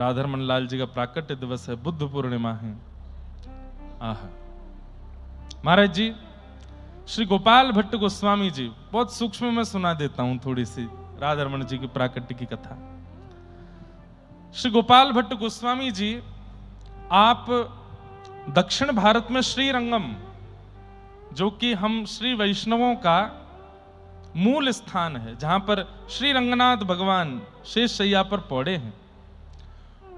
राधारमण लाल जी का प्राकट्य दिवस है, बुद्ध पूर्णिमा है। आह महाराज जी, श्री गोपाल भट्ट गोस्वामी जी, बहुत सूक्ष्म में सुना देता हूं थोड़ी सी राधारमण जी की प्राकट्य की कथा। श्री गोपाल भट्ट गोस्वामी जी, आप दक्षिण भारत में श्रीरंगम, जो कि हम श्री वैष्णवों का मूल स्थान है, जहां पर श्री रंगनाथ भगवान शेष शैया पर पौड़े हैं,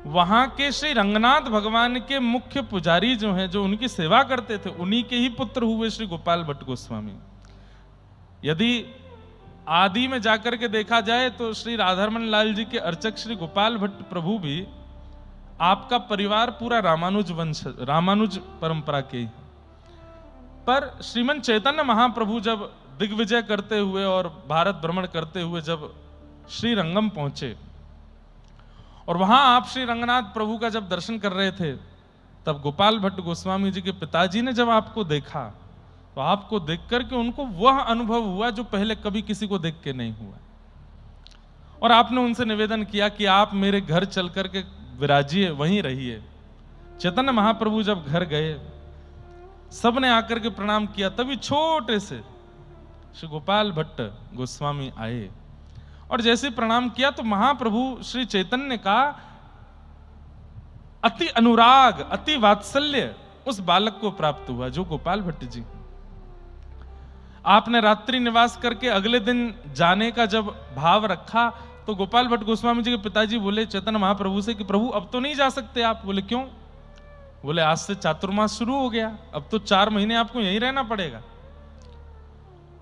वहां के श्री रंगनाथ भगवान के मुख्य पुजारी जो हैं, जो उनकी सेवा करते थे, उन्हीं के ही पुत्र हुए श्री गोपाल भट्ट गोस्वामी। यदि आदि में जाकर के देखा जाए तो श्री राधारमण लाल जी के अर्चक श्री गोपाल भट्ट प्रभु भी आपका परिवार पूरा रामानुज वंश, रामानुज परंपरा के ही। पर श्रीमन चैतन्य महाप्रभु जब दिग्विजय करते हुए और भारत भ्रमण करते हुए जब श्री रंगम पहुंचे और वहां आप श्री रंगनाथ प्रभु का जब दर्शन कर रहे थे, तब गोपाल भट्ट गोस्वामी जी के पिताजी ने जब आपको देखा, तो आपको देख करके उनको वह अनुभव हुआ जो पहले कभी किसी को देख के नहीं हुआ। और आपने उनसे निवेदन किया कि आप मेरे घर चल करके विराजिए, वहीं रहिए। चैतन्य महाप्रभु जब घर गए, सबने आकर के प्रणाम किया, तभी छोटे से श्री गोपाल भट्ट गोस्वामी आए और जैसे प्रणाम किया तो महाप्रभु श्री चैतन्य का अति अनुराग, अति वात्सल्य उस बालक को प्राप्त हुआ जो गोपाल भट्ट जी। आपने रात्रि निवास करके अगले दिन जाने का जब भाव रखा, तो गोपाल भट्ट गोस्वामी जी के पिताजी बोले चैतन्य महाप्रभु से कि प्रभु अब तो नहीं जा सकते आप। बोले क्यों? बोले आज से चातुर्मास शुरू हो गया, अब तो 4 महीने आपको यहीं रहना पड़ेगा।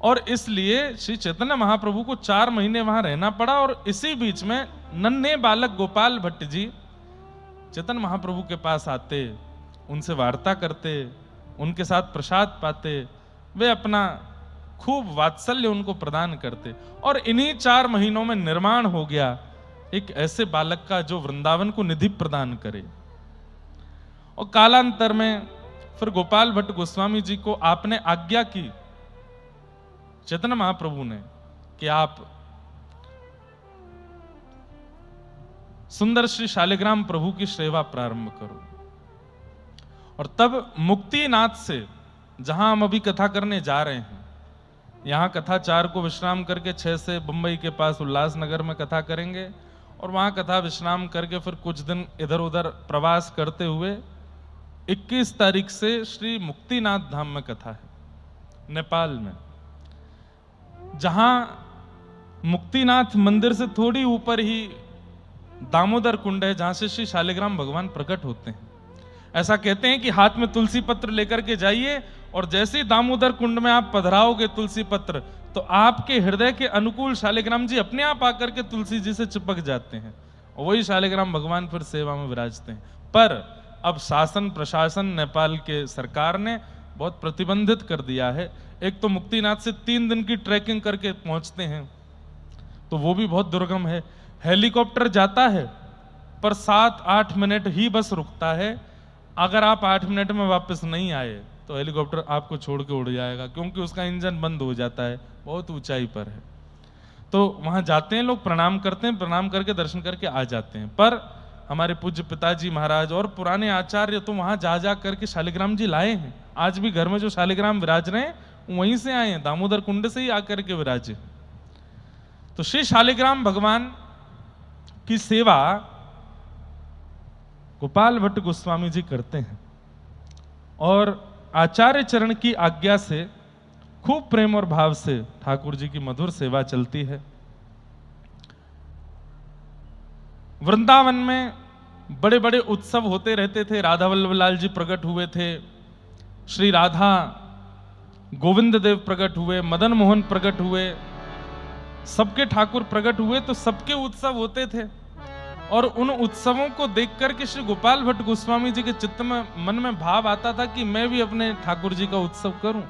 और इसलिए श्री चैतन्य महाप्रभु को 4 महीने वहां रहना पड़ा। और इसी बीच में नन्हे बालक गोपाल भट्ट जी चैतन्य महाप्रभु के पास आते, उनसे वार्ता करते, उनके साथ प्रसाद पाते, वे अपना खूब वात्सल्य उनको प्रदान करते। और इन्हीं 4 महीनों में निर्माण हो गया एक ऐसे बालक का जो वृंदावन को निधि प्रदान करे। और कालांतर में फिर गोपाल भट्ट गोस्वामी जी को आपने आज्ञा की, चैतन्य महाप्रभु ने, कि आप सुंदर श्री शालिग्राम प्रभु की सेवा प्रारंभ करो। और तब मुक्तिनाथ से, जहां हम अभी कथा करने जा रहे हैं, यहां कथा 4 को विश्राम करके 6 से बंबई के पास उल्लासनगर में कथा करेंगे और वहां कथा विश्राम करके फिर कुछ दिन इधर उधर प्रवास करते हुए 21 तारीख से श्री मुक्तिनाथ धाम में कथा है, नेपाल में, जहां मुक्तिनाथ मंदिर से थोड़ी ऊपर ही दामोदर कुंड है, जहां से श्री शालिग्राम भगवान प्रकट होते हैं। ऐसा कहते हैं कि हाथ में तुलसी पत्र लेकर के जाइए और जैसे ही दामोदर कुंड में आप पधराओगे तुलसी पत्र, तो आपके हृदय के अनुकूल शालिग्राम जी अपने आप आकर के तुलसी जी से चिपक जाते हैं और वही शालिग्राम भगवान फिर सेवा में विराजते हैं। पर अब शासन प्रशासन नेपाल के सरकार ने बहुत प्रतिबंधित कर दिया है। एक तो मुक्तिनाथ से 3 दिन की ट्रैकिंग करके पहुंचते हैं, तो वो भी बहुत दुर्गम है। हेलीकॉप्टर जाता है पर 7-8 मिनट ही बस रुकता है। अगर आप 8 मिनट में वापस नहीं आए तो हेलीकॉप्टर आपको छोड़ के उड़ जाएगा, क्योंकि उसका इंजन बंद हो जाता है, बहुत ऊंचाई पर है। तो वहां जाते हैं लोग, प्रणाम करते हैं, प्रणाम करके दर्शन करके आ जाते हैं। पर हमारे पूज्य पिताजी महाराज और पुराने आचार्य तो वहां जा जा करके शालिग्राम जी लाए हैं। आज भी घर में जो शालिग्राम विराज रहे हैं वहीं से आए हैं, दामोदर कुंड से ही आकर के विराजे। तो श्री शालिग्राम भगवान की सेवा गोपाल भट्ट गोस्वामी जी करते हैं और आचार्य चरण की आज्ञा से खूब प्रेम और भाव से ठाकुर जी की मधुर सेवा चलती है। वृंदावन में बड़े बड़े उत्सव होते रहते थे। राधा वल्लभ लाल जी प्रकट हुए थे, श्री राधा गोविंद देव प्रकट हुए, मदन मोहन प्रकट हुए, सबके ठाकुर प्रकट हुए, तो सबके उत्सव होते थे। और उन उत्सवों को देख करके श्री गोपाल भट्ट गोस्वामी जी के चित्त में, मन में भाव आता था कि मैं भी अपने ठाकुर जी का उत्सव करूं।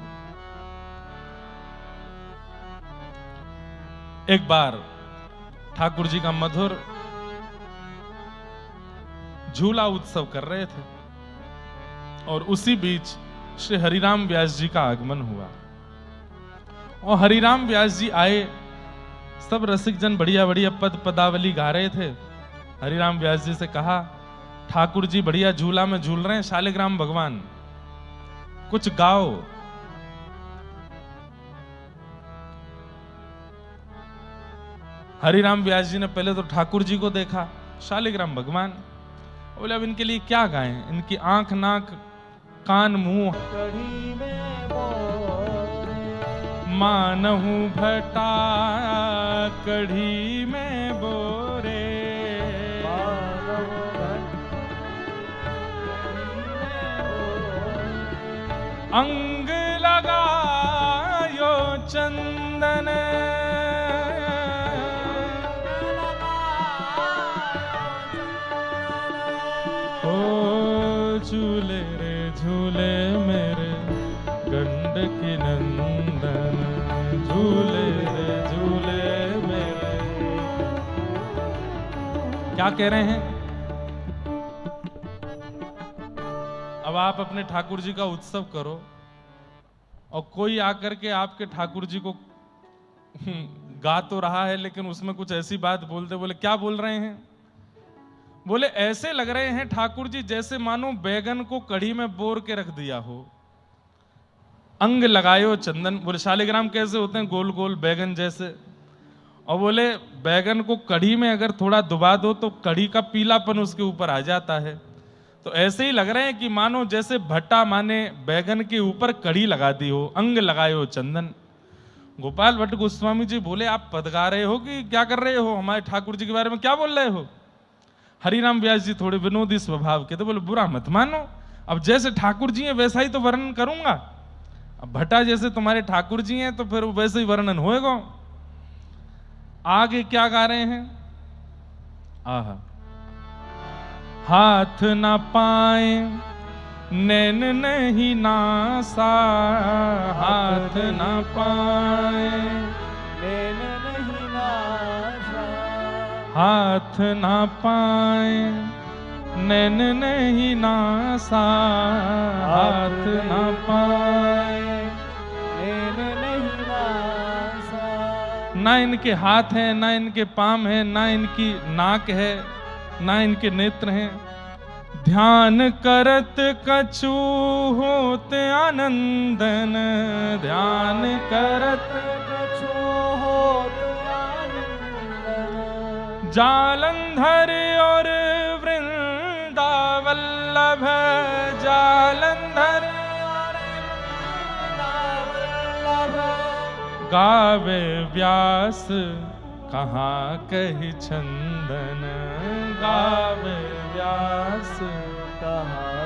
एक बार ठाकुर जी का मधुर झूला उत्सव कर रहे थे और उसी बीच श्री हरिराम व्यास जी का आगमन हुआ और हरिराम व्यास जी आए। सब रसिक जन बढ़िया बढ़िया पद पदावली गा रहे थे हरिराम व्यास जी से कहा, ठाकुर जी बढ़िया झूला में झूल रहे हैं, शालिग्राम भगवान कुछ गाओ। हरिराम व्यास जी ने पहले तो ठाकुर जी को देखा, शालिग्राम भगवान, बोले अब इनके लिए क्या गाएं, इनकी आंख नाक कान मुंह मानहु भटा कढ़ी में बोरे, अंग लगायो चंदन, ओ झूले रे झूले मेरे गंडकी नंदन, झूले रे झूले मेरे। क्या कह रहे हैं? अब आप अपने ठाकुर जी का उत्सव करो और कोई आकर के आपके ठाकुर जी को गा तो रहा है, लेकिन उसमें कुछ ऐसी बात बोलते, बोले क्या बोल रहे हैं? बोले ऐसे लग रहे हैं ठाकुर जी जैसे मानो बैगन को कढ़ी में बोर के रख दिया हो। अंग लगायो चंदन, बोले शालिग्राम कैसे होते हैं? गोल गोल बैगन जैसे। और बोले बैगन को कढ़ी में अगर थोड़ा डुबा दो तो कढ़ी का पीलापन उसके ऊपर आ जाता है। तो ऐसे ही लग रहे हैं कि मानो जैसे भट्टा माने बैगन के ऊपर कढ़ी लगा दी हो, अंग लगायो चंदन। गोपाल भट्ट गोस्वामी जी बोले आप पद गा रहे हो कि क्या कर रहे हो? हमारे ठाकुर जी के बारे में क्या बोल रहे हो? हरिराम व्यास जी थोड़े विनोदी स्वभाव के, तो बोले बुरा मत मानो, अब जैसे ठाकुर जी हैं वैसा ही तो वर्णन करूंगा। अब भट्टा जैसे तुम्हारे ठाकुर जी हैं तो फिर वैसे ही वर्णन होएगा। आगे क्या गा रहे हैं? आहा, हाथ ना पाए नैन नहीं नासा, हाथ ना पाए नैन नहीं नासा, हाथ ना पाए नैन नहीं नासा, हाथ ना पाए नैन नहीं नासा। ना इनके हाथ हैं, ना इनके पाम हैं, ना इनकी नाक है, ना इनके नेत्र हैं। ध्यान करत कछु होत आनंदन, ध्यान करत कछु होत आनंदन। जालंधर और वृंदावल्लभ, जालंधर और वृंदावल्लभ। गावे व्यास कहाँ कही छंदन, गावे व्यास कहाँ।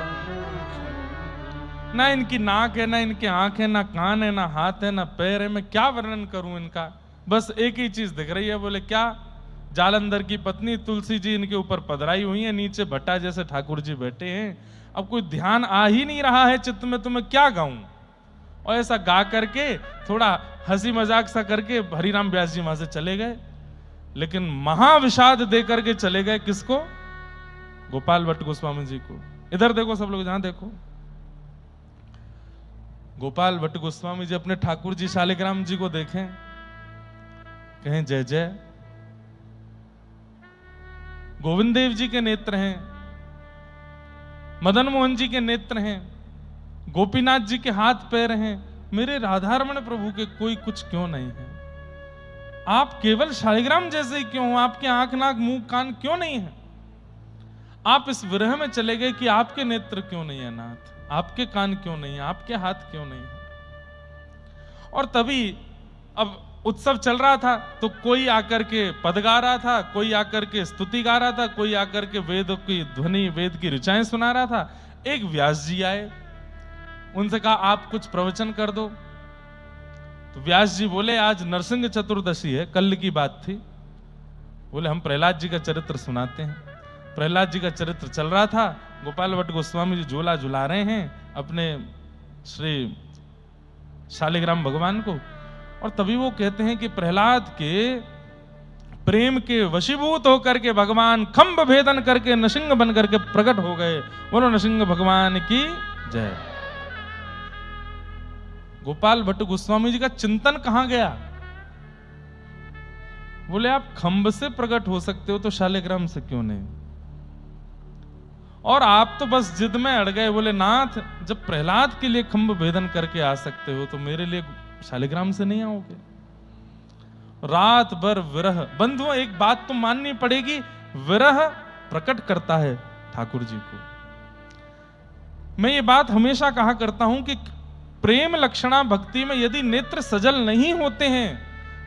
ना इनकी नाक है, ना इनके आंख है, ना कान है, ना हाथ है, ना पैर है। मैं क्या वर्णन करूं इनका? बस एक ही चीज दिख रही है। बोले क्या? जालंधर की पत्नी तुलसी जी इनके ऊपर पधराई हुई है, नीचे भट्टा जैसे ठाकुर जी बैठे हैं। अब कोई ध्यान आ ही नहीं रहा है चित्त में, तो मैं क्या गाऊं? और ऐसा गा करके थोड़ा हंसी मजाक सा करके हरिराम व्यास जी वहां से चले गए। लेकिन महाविषाद दे करके चले गए किसको? गोपाल भट्ट गोस्वामी जी को। इधर देखो सब लोग, जहां देखो। गोपाल भट्ट गोस्वामी जी अपने ठाकुर जी शालिग्राम जी को देखें, कहें जय जय। गोविंद देव जी के नेत्र हैं, मदन मोहन जी के नेत्र हैं, गोपीनाथ जी के हाथ पैर हैं, मेरे राधारमण प्रभु के कोई कुछ क्यों नहीं है? आप केवल शालिग्राम जैसे ही क्यों? आपके आंख नाक मुंह कान क्यों नहीं है? आप इस विरह में चले गए कि आपके नेत्र क्यों नहीं है नाथ, आपके कान क्यों नहीं है, आपके हाथ क्यों नहीं है? और तभी अब उत्सव चल रहा था, तो कोई आकर के पद गा रहा था, कोई आकर के स्तुति गा रहा था, कोई आकर के वेद की ध्वनि, वेद की ऋचाएं सुना रहा था। एक व्यास जी आए, उनसे कहा आप कुछ प्रवचन कर दो। तो व्यास जी बोले आज नरसिंह चतुर्दशी है, कल की बात थी। बोले हम प्रहलाद जी का चरित्र सुनाते हैं। प्रहलाद जी का चरित्र चल रहा था, गोपाल भट्ट गोस्वामी जी झूला झुला रहे हैं अपने श्री शालिग्राम भगवान को। और तभी वो कहते हैं कि प्रहलाद के प्रेम के वशीभूत होकर के भगवान खंभ भेदन करके नृसिंह बन करके प्रकट हो गए। बोलो नृसिंह भगवान की जय। गोपाल भट्ट गोस्वामी जी का चिंतन कहां गया? बोले आप खंभ से प्रकट हो सकते हो तो शालिग्राम से क्यों नहीं? और आप तो बस जिद में अड़ गए, बोले नाथ जब प्रहलाद के लिए खंभ भेदन करके आ सकते हो तो मेरे लिए शालिग्राम से नहीं आओगे? रात भर विरह। बंधुओं एक बात तो माननी पड़ेगी, विरह प्रकट करता है ठाकुर जी को। मैं ये बात हमेशा कहा करता हूं कि प्रेम लक्षणा भक्ति में यदि नेत्र सजल नहीं होते हैं,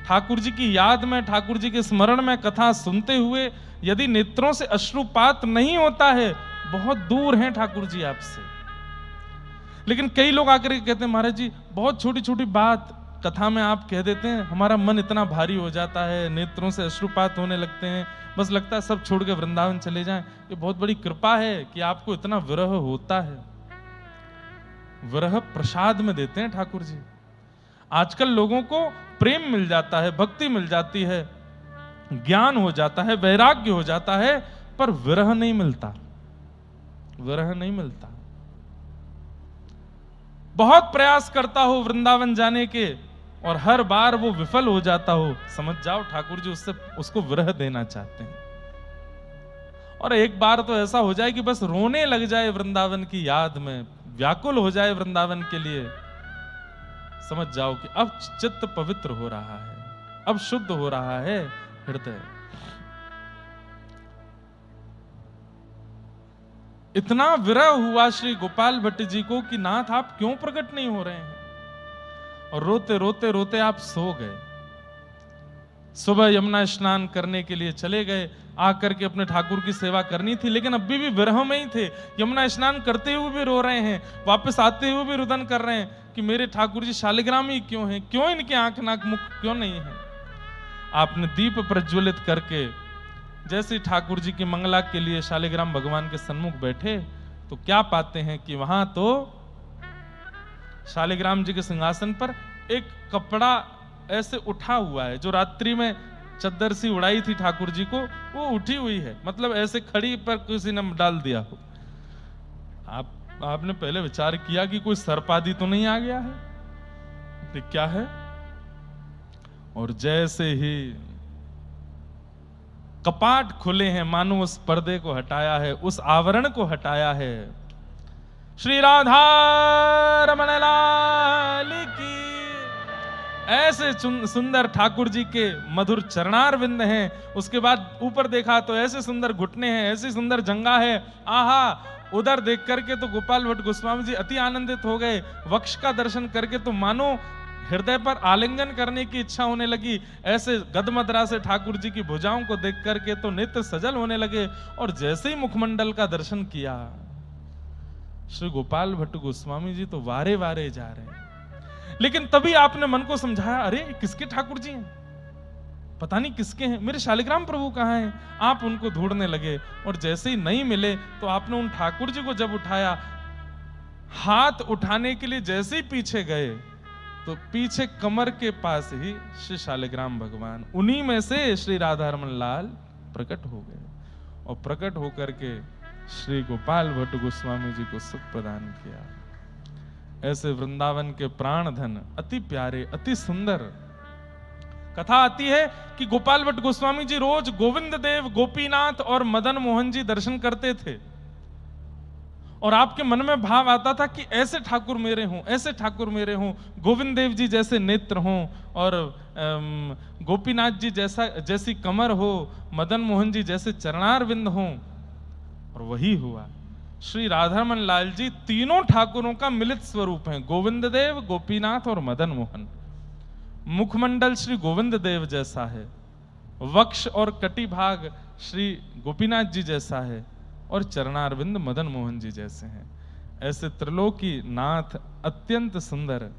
ठाकुर जी की याद में, ठाकुर जी के स्मरण में कथा सुनते हुए यदि नेत्रों से अश्रुपात नहीं होता है, बहुत दूर हैं ठाकुर जी आपसे। लेकिन कई लोग आकर के कहते हैं महाराज जी बहुत छोटी छोटी बात कथा में आप कह देते हैं, हमारा मन इतना भारी हो जाता है, नेत्रों से अश्रुपात होने लगते हैं, बस लगता है सब छोड़ के वृंदावन चले जाएं। ये बहुत बड़ी कृपा है कि आपको इतना विरह होता है। विरह प्रसाद में देते हैं ठाकुर जी। आजकल लोगों को प्रेम मिल जाता है, भक्ति मिल जाती है, ज्ञान हो जाता है, वैराग्य हो जाता है, पर विरह नहीं मिलता, विरह नहीं मिलता। बहुत प्रयास करता हो वृंदावन जाने के और हर बार वो विफल हो जाता हो, समझ जाओ ठाकुर जी उसको विरह देना चाहते हैं। और एक बार तो ऐसा हो जाए कि बस रोने लग जाए वृंदावन की याद में, व्याकुल हो जाए वृंदावन के लिए, समझ जाओ कि अब चित्त पवित्र हो रहा है, अब शुद्ध हो रहा है हृदय। इतना विरह हुआ श्री गोपाल भट्ट जी को कि नाथ आप क्यों प्रकट नहीं हो रहे हैं? और रोते रोते रोते आप सो गए। सुबह यमुना स्नान करने के लिए चले गए, आकर के अपने ठाकुर की सेवा करनी थी, लेकिन अभी भी विरह में ही थे। यमुना स्नान करते हुए भी रो रहे हैं, वापस आते हुए भी रुदन कर रहे हैं कि मेरे ठाकुर जी शालिग्राम ही क्यों हैं, क्यों इनके आंख नाक मुख क्यों नहीं है। आपने दीप प्रज्वलित करके जैसे ठाकुर जी की मंगला के लिए शालिग्राम भगवान के सन्मुख बैठे तो क्या पाते हैं कि वहां तो शालिग्राम जी के सिंहासन पर एक कपड़ा ऐसे उठा हुआ है, जो रात्रि में चद्दर सी उड़ाई थी ठाकुर जी को, वो उठी हुई है, मतलब ऐसे खड़ी पर किसी ने डाल दिया हो। आपने पहले विचार किया कि कोई सर्प आदि तो नहीं आ गया है? तो क्या है? और जैसे ही कपाट खुले हैं, मानो उस पर्दे को हटाया है, उस आवरण को हटाया है। श्री राधा रमण लाल की। ऐसे सुंदर ठाकुर जी के मधुर चरणार विंद हैं। उसके बाद ऊपर देखा तो ऐसे सुंदर घुटने हैं, ऐसी सुंदर जंगा है। आहा, उधर देख करके तो गोपाल भट्ट गोस्वामी जी अति आनंदित हो गए। वक्ष का दर्शन करके तो मानो हृदय पर आलिंगन करने की इच्छा होने लगी। ऐसे गदमदरा से ठाकुर जी की भुजाओं को देख करके तो नेत्र सजल होने लगे। और जैसे ही मुखमंडल का दर्शन किया, श्री गोपाल भट्ट गोस्वामी जी तो वारे वारे जा रहे हैं। लेकिन तभी आपने मन को समझाया, अरे किसके ठाकुर जी हैं, पता नहीं किसके हैं, मेरे शालिग्राम प्रभु कहाँ हैं। आप उनको ढूंढने लगे और जैसे ही नहीं मिले तो आपने उन ठाकुर जी को जब उठाया, हाथ उठाने के लिए जैसे ही पीछे गए तो पीछे कमर के पास ही श्री शालिग्राम भगवान, उन्हीं में से श्री राधा रमन लाल प्रकट हो गए। और प्रकट होकर के श्री गोपाल भट्ट गोस्वामी जी को सुख प्रदान किया। ऐसे वृंदावन के प्राण धन, अति प्यारे, अति सुंदर। कथा आती है कि गोपाल भट्ट गोस्वामी जी रोज गोविंद देव, गोपीनाथ और मदन मोहन जी दर्शन करते थे। और आपके मन में भाव आता था कि ऐसे ठाकुर मेरे हों, ऐसे ठाकुर मेरे हों, गोविंद देव जी जैसे नेत्र हों और गोपीनाथ जी जैसी कमर हो, मदन मोहन जी जैसे चरणारविंद हों। और वही हुआ। श्री राधारमन लाल जी तीनों ठाकुरों का मिलित स्वरूप हैं, गोविंद देव, गोपीनाथ और मदन मोहन। मुखमंडल श्री गोविंद देव जैसा है, वक्ष और कटी भाग श्री गोपीनाथ जी जैसा है और चरणारविंद मदन मोहन जी जैसे हैं। ऐसे त्रिलोकी नाथ अत्यंत सुंदर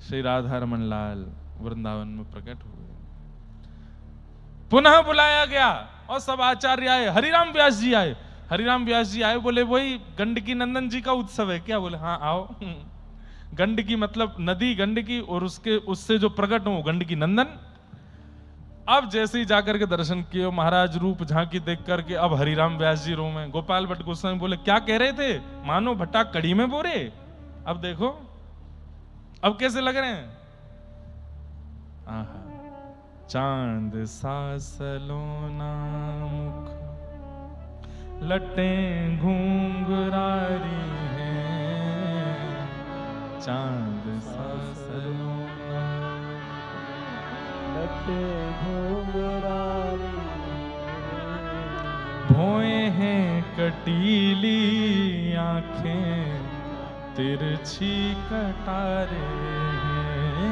श्री राधारमन लाल वृंदावन में प्रकट हुए। पुनः बुलाया गया और सब आचार्य आए। हरिराम व्यास जी आए। हरिराम व्यास जी आए, बोले वही गंडकी नंदन जी का उत्सव है क्या? बोले हाँ आओ। गंडकी मतलब नदी गंडकी, और उससे जो प्रकट हो गंडकी नंदन। अब जैसे ही जाकर के दर्शन किए, महाराज रूप झांकी देख करके अब हरिराम व्यास जी रो में। गोपाल भट्ट गोस्वामी बोले क्या कह रहे थे, मानो भट्टा कड़ी में बोरे। अब देखो अब कैसे लग रहे हैं। आहा, चांद सा सलोना मुख, लटें घूंघरारी हैं, चांद सा सलोना लटें घूंघरारी, भोए हैं कटीली आंखें, तिरछी कटारे हैं,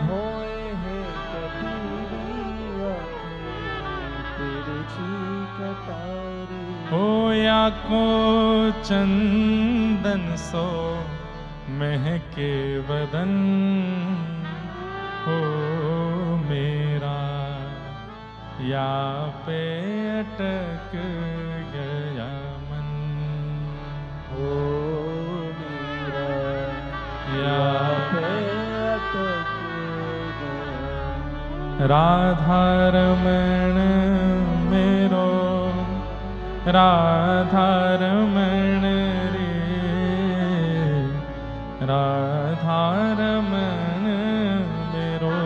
भोए हैं कटीली आंखें, तिरछी कटारे, हो या को चंदन सो महके बदन, हो मेरा या पे अटक गया मन, ओ मेरा या पे अटक गया। राधा रमण मेरो, राधा रमण रे, राधा रमण मेरो,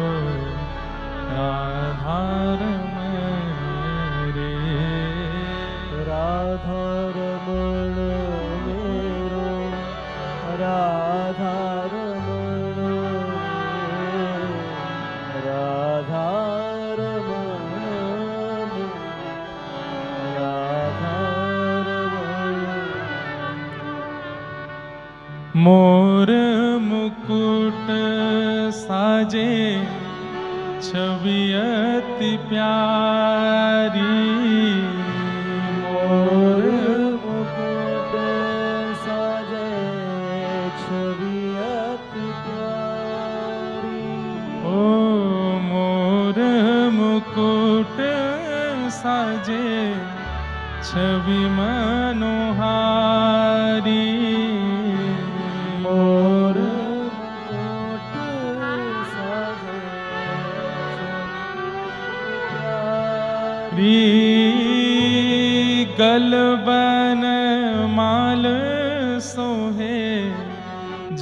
राधा रमण रे, राधा रमण मेरो, राधा रमण रे, राधा रमण मेरो, राधा रमण। मोर मुकुट साजे छवि अति प्यारी, मोर मुकुट साजे छवि अति प्यारी, ओ मोर मुकुट साजे छवि मनोहारी, मोर मुकुट साजे री गलबन माल सोहे,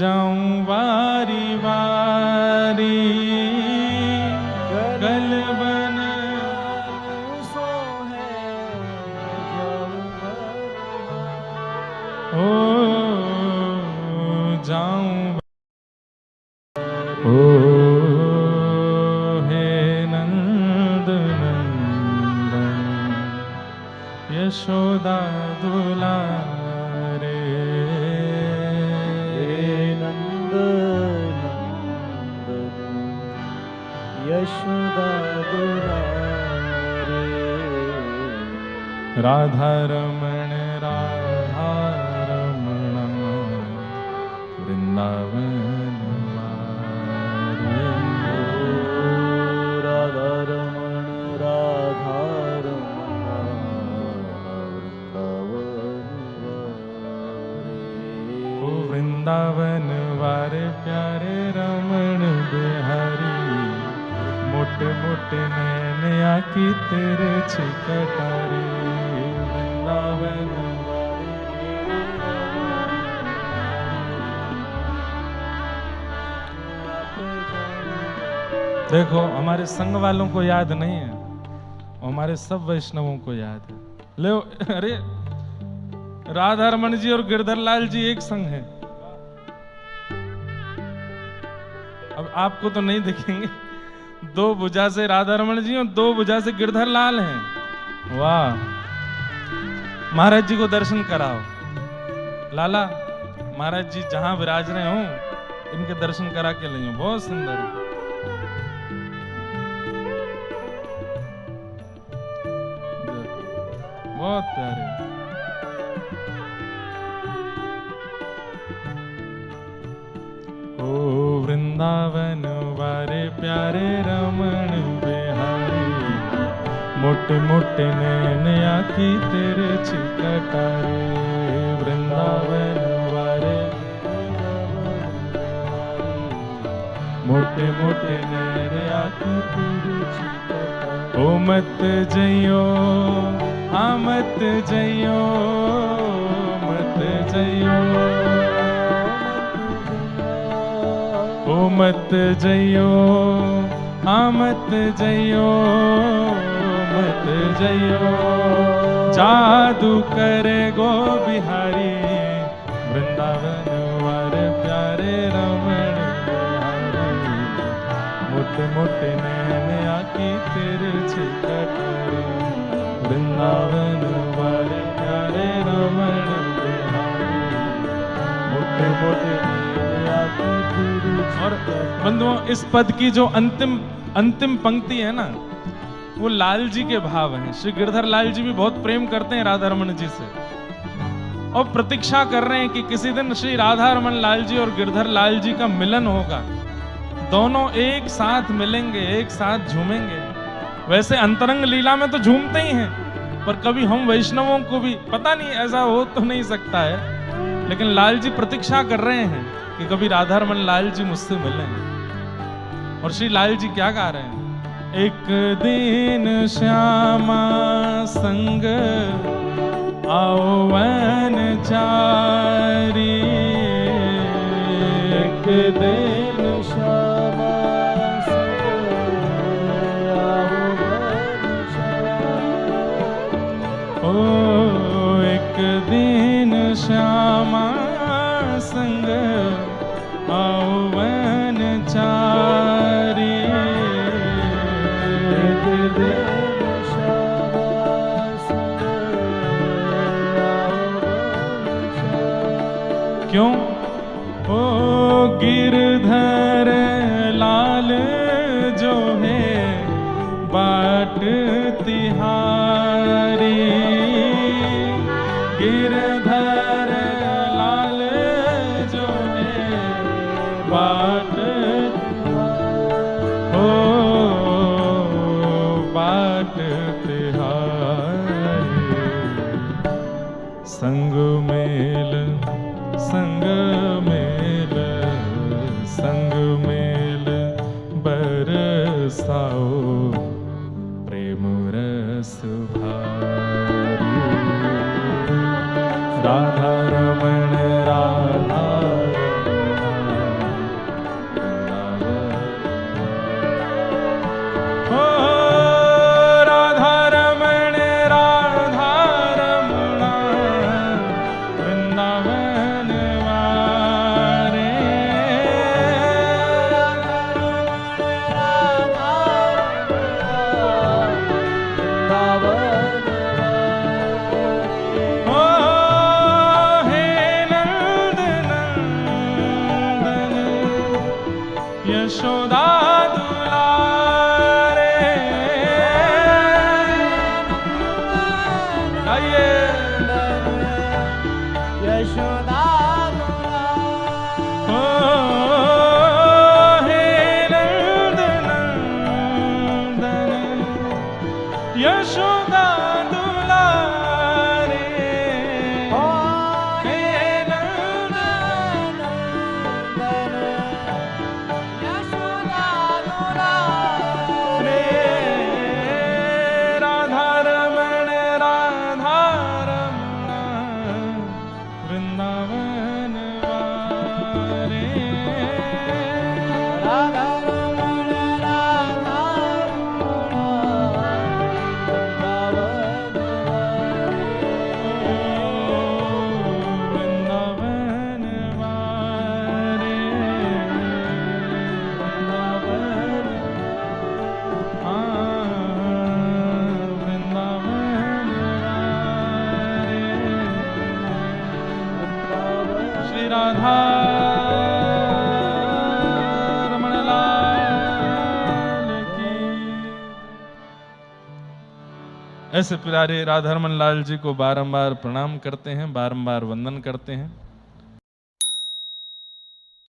जाऊं वारी वारी, गलबन सोहे ओ जाऊं, ओ हे नंद नंदन यशोदा दुलारे, नंद नंदन यशोदा दुलारे, राधा रमण राधा रमण वृंदावन वारे, राधा रमण राधा रमण ओ वृंदावन वारे प्यारे रमण बिहारी, मोटे मोटे नैन आकी तेरे छिकटारे, वृंदावन देखो हमारे संग वालों को याद नहीं है, हमारे सब वैष्णवों को याद है। ले अरे राधा रमन जी और गिरधर लाल जी एक संग हैं। अब आपको तो नहीं दिखेंगे, दो भुजा से राधा रमन जी और दो भुजा से गिरधर लाल हैं। वाह, महाराज जी को दर्शन कराओ। लाला महाराज जी जहां विराज रहे हो इनके दर्शन करा के लियो, बहुत सुंदर है। बहुत प्यारे। ओ वृंदावन वारे प्यारे रमण बिहारी, मोटे मोटे नैन आखी तेरे छिकटारे, वृंदावन वारे मोटे मोटे नैन आखी तेरे छिकटारे। ओ मत जइयो मत जइयो मत जइयो, ओ मत जइयो मत जइयो मत जइयो, जादू करे गो बिहारी, वृंदावन वारे प्यारे रमण बिहारी। मोटे मोटे नैन आकी तिरछी कटारी, वृंदावन वारे प्यारे रमण बिहारी। मोटे मोटे नैन आकी तिरछी। और बंधुओं, इस पद की जो अंतिम पंक्ति है ना, वो लाल जी के भाव हैं। श्री गिरधर लाल जी भी बहुत प्रेम करते हैं राधा रमन जी से, और प्रतीक्षा कर रहे हैं कि किसी दिन श्री राधा रमन लाल जी और गिरधर लाल जी का मिलन होगा, दोनों एक साथ मिलेंगे, एक साथ झूमेंगे। वैसे अंतरंग लीला में तो झूमते ही हैं, पर कभी हम वैष्णवों को भी पता नहीं, ऐसा हो तो नहीं सकता है, लेकिन लाल जी प्रतीक्षा कर रहे हैं कि कभी राधा रमन लाल जी मुझसे मिलें। और श्री लाल जी क्या गा रहे हैं? एक दिन श्यामा संग आओ वन चारी, एक दिन श्यामा संग आओ वन चारी। ओ एक दिन श्यामा संग आओ वन चारी, एक दिन श्यामा संग आओ वन चारी। क्यों? ओ गिरधर लाल जो है बाट तिहारी, गिरधर लाल जो है बाट हो बाट तिहारी। संग मेल संग मेल संग मेल बरसाओ, प्रेम रस भारी। राधा रमण राधा ओ राधा रमण राधा रमणा, वृंदावन वारे। ओ हे नंद नंदन यशोदा दुलारे। आइए यशोदा ओ हे नंद नंदन यशोदा दुलारे। हे नंद रे राधा रमण राधा रमणा, वृंदावन वारे। राधा रमण राधा वृंदावन वारे, वृंदावन वृंदावन वारे। श्री राधा रमण लाल की। ऐसे प्यारे राधा रमन लाल जी को बारंबार प्रणाम करते हैं, बारंबार वंदन करते हैं।